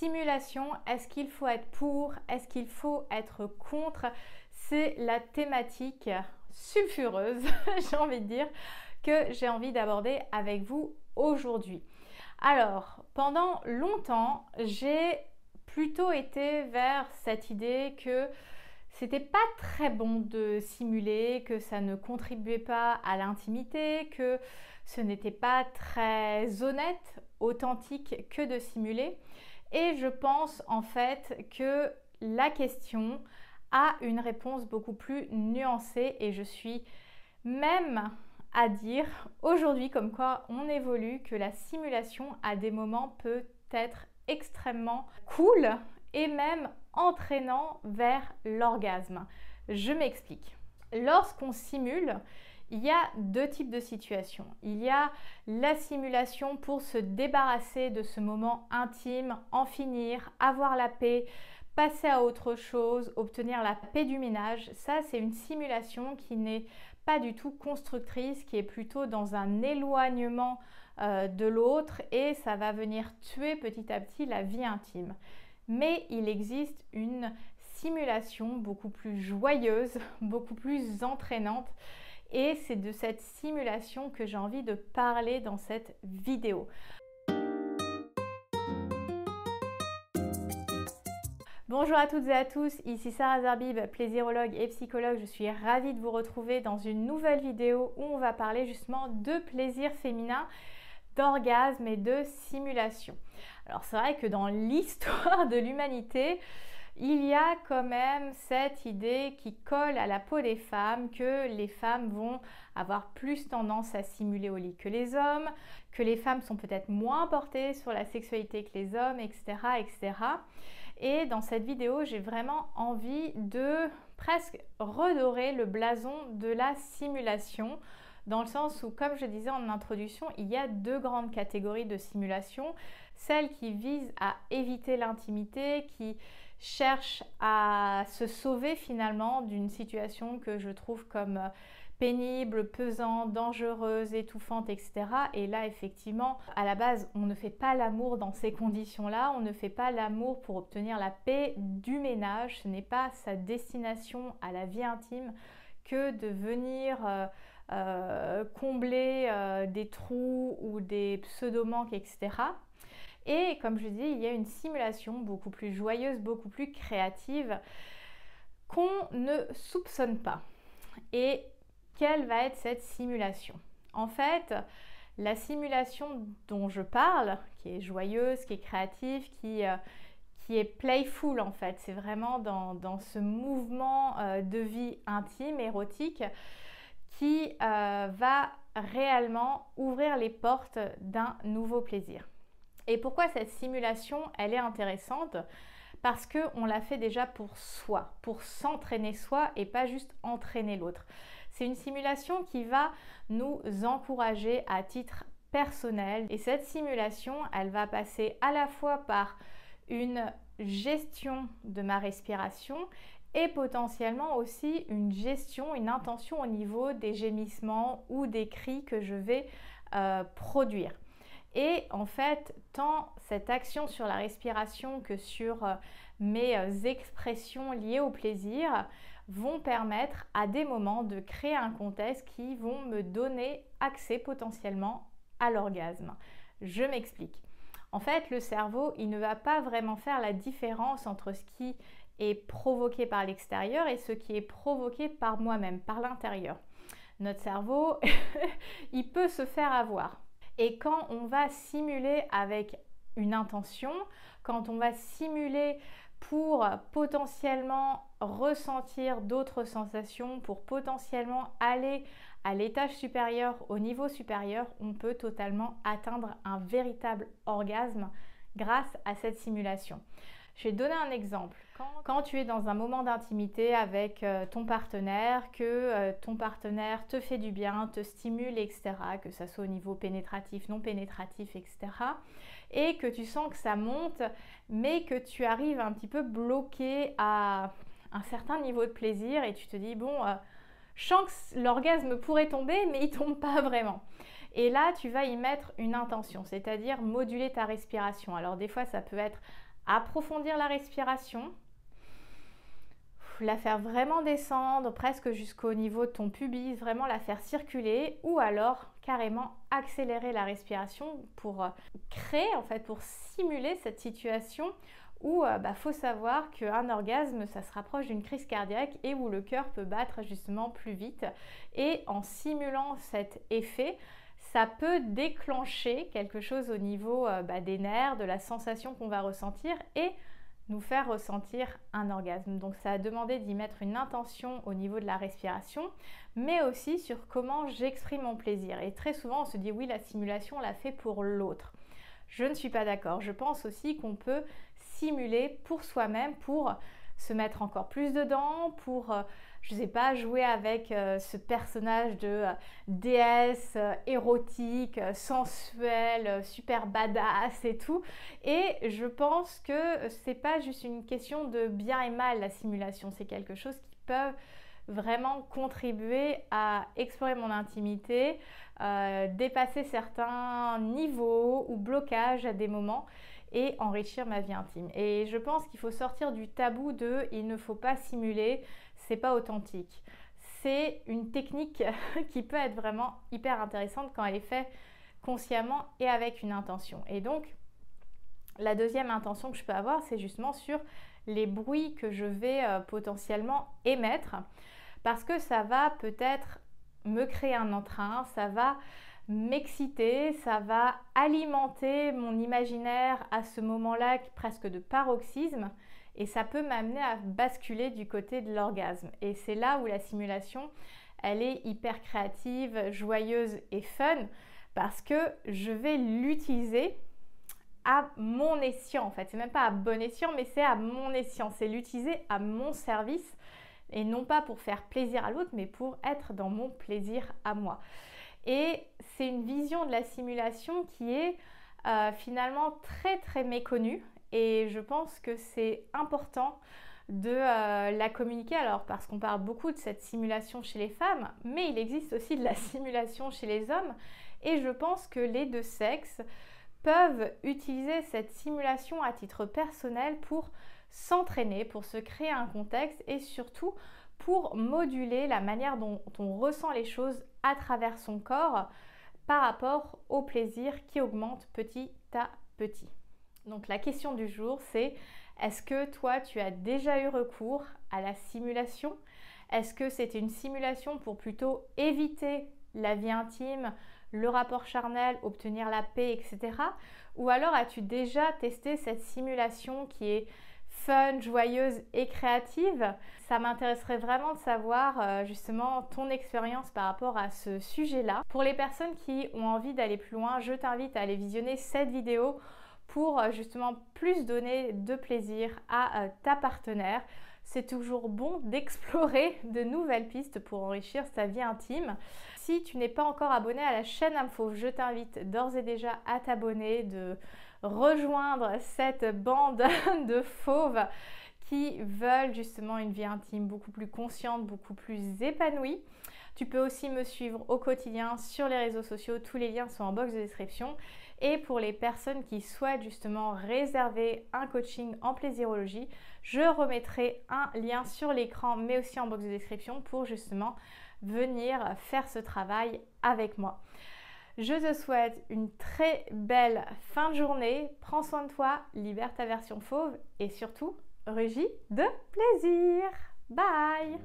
simulation, est-ce qu'il faut être pour? Est-ce qu'il faut être contre? C'est la thématique sulfureuse, j'ai envie de dire, que j'ai envie d'aborder avec vous aujourd'hui. Alors, pendant longtemps, j'ai plutôt été vers cette idée que c'était pas très bon de simuler, que ça ne contribuait pas à l'intimité, que ce n'était pas très honnête, authentique que de simuler. Et je pense en fait que la question a une réponse beaucoup plus nuancée et je suis même à dire aujourd'hui comme quoi on évolue, que la simulation à des moments peut être extrêmement cool et même entraînant vers l'orgasme. Je m'explique. Lorsqu'on simule, il y a deux types de situations. Il y a la simulation pour se débarrasser de ce moment intime, en finir, avoir la paix, passer à autre chose, obtenir la paix du ménage. Ça, c'est une simulation qui n'est pas du tout constructrice, qui est plutôt dans un éloignement de l'autre et ça va venir tuer petit à petit la vie intime. Mais il existe une simulation beaucoup plus joyeuse, beaucoup plus entraînante et c'est de cette simulation que j'ai envie de parler dans cette vidéo. Bonjour à toutes et à tous, ici Sarah Zerbib, plaisirologue et psychologue. Je suis ravie de vous retrouver dans une nouvelle vidéo où on va parler justement de plaisir féminin, d'orgasme et de simulation. Alors c'est vrai que dans l'histoire de l'humanité, il y a quand même cette idée qui colle à la peau des femmes que les femmes vont avoir plus tendance à simuler au lit que les hommes, que les femmes sont peut-être moins portées sur la sexualité que les hommes, etc., etc. Et dans cette vidéo, j'ai vraiment envie de presque redorer le blason de la simulation, dans le sens où, comme je disais en introduction, il y a deux grandes catégories de simulation. Celles qui visent à éviter l'intimité, qui cherchent à se sauver finalement d'une situation que je trouve comme pénible, pesante, dangereuse, étouffante, etc. Et là, effectivement, à la base, on ne fait pas l'amour dans ces conditions-là. On ne fait pas l'amour pour obtenir la paix du ménage. Ce n'est pas sa destination à la vie intime que de venir combler des trous ou des pseudo-manques, etc. Et comme je dis, il y a une simulation beaucoup plus joyeuse, beaucoup plus créative qu'on ne soupçonne pas. Et quelle va être cette simulation? En fait, la simulation dont je parle, qui est joyeuse, qui est créative, qui est playful en fait, c'est vraiment dans ce mouvement de vie intime, érotique, qui va réellement ouvrir les portes d'un nouveau plaisir. Et pourquoi cette simulation, elle est intéressante? Parce qu'on l'a fait déjà pour soi, pour s'entraîner soi et pas juste entraîner l'autre. C'est une simulation qui va nous encourager à titre personnel. Et cette simulation, elle va passer à la fois par une gestion de ma respiration et potentiellement aussi une gestion, une intention au niveau des gémissements ou des cris que je vais produire. Et en fait, tant cette action sur la respiration que sur mes expressions liées au plaisir vont permettre à des moments de créer un contexte qui vont me donner accès potentiellement à l'orgasme. Je m'explique. En fait, le cerveau, il ne va pas vraiment faire la différence entre ce qui est provoqué par l'extérieur et ce qui est provoqué par moi-même, par l'intérieur. Notre cerveau, il peut se faire avoir. Et quand on va simuler avec une intention, quand on va simuler pour potentiellement ressentir d'autres sensations, pour potentiellement aller à l'étage supérieur, au niveau supérieur, on peut totalement atteindre un véritable orgasme grâce à cette simulation. Je vais te donner un exemple. Quand tu es dans un moment d'intimité avec ton partenaire, que ton partenaire te fait du bien, te stimule, etc., que ça soit au niveau pénétratif, non pénétratif, etc., et que tu sens que ça monte, mais que tu arrives un petit peu bloqué à un certain niveau de plaisir et tu te dis, bon, je sens que l'orgasme pourrait tomber, mais il ne tombe pas vraiment. Et là, tu vas y mettre une intention, c'est-à-dire moduler ta respiration. Alors des fois, ça peut être approfondir la respiration, la faire vraiment descendre presque jusqu'au niveau de ton pubis, vraiment la faire circuler, ou alors carrément accélérer la respiration pour créer, en fait, pour simuler cette situation où faut savoir qu'un orgasme, ça se rapproche d'une crise cardiaque et où le cœur peut battre justement plus vite. Et en simulant cet effet, ça peut déclencher quelque chose au niveau des nerfs, de la sensation qu'on va ressentir et nous faire ressentir un orgasme. Donc ça a demandé d'y mettre une intention au niveau de la respiration, mais aussi sur comment j'exprime mon plaisir. Et très souvent on se dit oui, la simulation on l'a fait pour l'autre. Je ne suis pas d'accord. Je pense aussi qu'on peut simuler pour soi-même, pour se mettre encore plus dedans, pour je sais pas, jouer avec ce personnage de déesse érotique, sensuelle, super badass et tout. Et je pense que c'est pas juste une question de bien et mal la simulation, c'est quelque chose qui peut vraiment contribuer à explorer mon intimité, dépasser certains niveaux ou blocages à des moments et enrichir ma vie intime. Et je pense qu'il faut sortir du tabou de il ne faut pas simuler, c'est pas authentique. C'est une technique qui peut être vraiment hyper intéressante quand elle est faite consciemment et avec une intention. Et donc, la deuxième intention que je peux avoir, c'est justement sur les bruits que je vais potentiellement émettre, parce que ça va peut-être me créer un entrain, ça va m'exciter, ça va alimenter mon imaginaire à ce moment-là presque de paroxysme et ça peut m'amener à basculer du côté de l'orgasme. Et c'est là où la simulation, elle est hyper créative, joyeuse et fun parce que je vais l'utiliser à mon escient en fait. C'est même pas à bon escient, mais c'est à mon escient. C'est l'utiliser à mon service et non pas pour faire plaisir à l'autre, mais pour être dans mon plaisir à moi. Et c'est une vision de la simulation qui est finalement très très méconnue et je pense que c'est important de la communiquer, alors parce qu'on parle beaucoup de cette simulation chez les femmes, mais il existe aussi de la simulation chez les hommes et je pense que les deux sexes peuvent utiliser cette simulation à titre personnel pour s'entraîner, pour se créer un contexte et surtout pour moduler la manière dont on ressent les choses à travers son corps par rapport au plaisir qui augmente petit à petit. Donc la question du jour, c'est est-ce que toi tu as déjà eu recours à la simulation? Est-ce que c'était une simulation pour plutôt éviter la vie intime, le rapport charnel, obtenir la paix, etc. Ou alors as-tu déjà testé cette simulation qui est fun, joyeuse et créative? Ça m'intéresserait vraiment de savoir justement ton expérience par rapport à ce sujet-là. Pour les personnes qui ont envie d'aller plus loin, je t'invite à aller visionner cette vidéo pour justement plus donner de plaisir à ta partenaire. C'est toujours bon d'explorer de nouvelles pistes pour enrichir sa vie intime. Si tu n'es pas encore abonné à la chaîne Âme Fauve, je t'invite d'ores et déjà à t'abonner, de rejoindre cette bande de fauves qui veulent justement une vie intime beaucoup plus consciente, beaucoup plus épanouie. Tu peux aussi me suivre au quotidien sur les réseaux sociaux, tous les liens sont en box de description. Et pour les personnes qui souhaitent justement réserver un coaching en plaisirologie, je remettrai un lien sur l'écran mais aussi en box de description pour justement venir faire ce travail avec moi. Je te souhaite une très belle fin de journée, prends soin de toi, libère ta version fauve et surtout, rugis de plaisir. Bye!